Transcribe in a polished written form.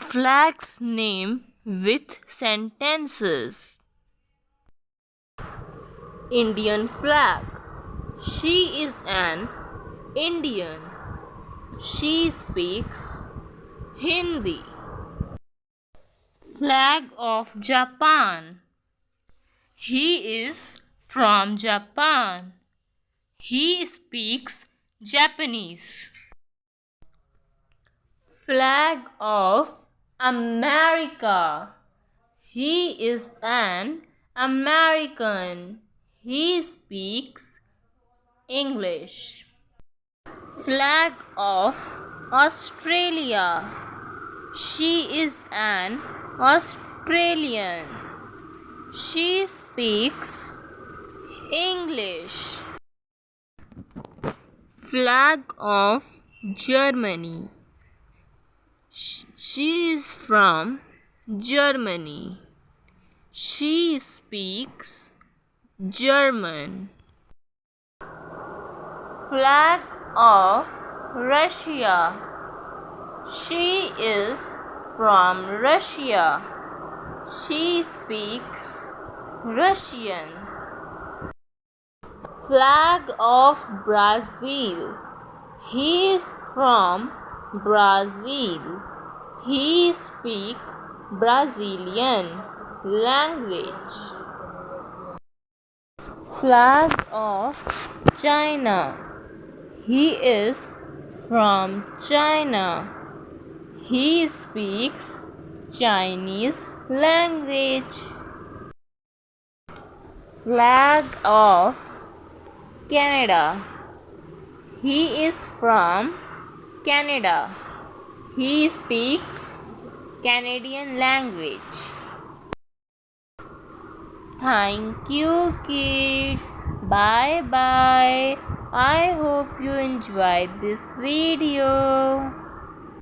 Flag's name with sentences. Indian flag. She is an Indian. She speaks Hindi. Flag of Japan. He is from Japan. He speaks Japanese. Flag of America. He is an American. He speaks English. Flag of Australia. She is an Australian. She speaks English. Flag of Germany. She is from Germany. She speaks German. Flag of Russia. She is from Russia. She speaks Russian. Flag of Brazil. He is from Brazil. He speaks Brazilian language. Flag of China. He is from China. He speaks Chinese language. Flag of Canada. He is from Canada. He speaks Canadian language. Thank you, kids. Bye bye. I hope you enjoyed this video.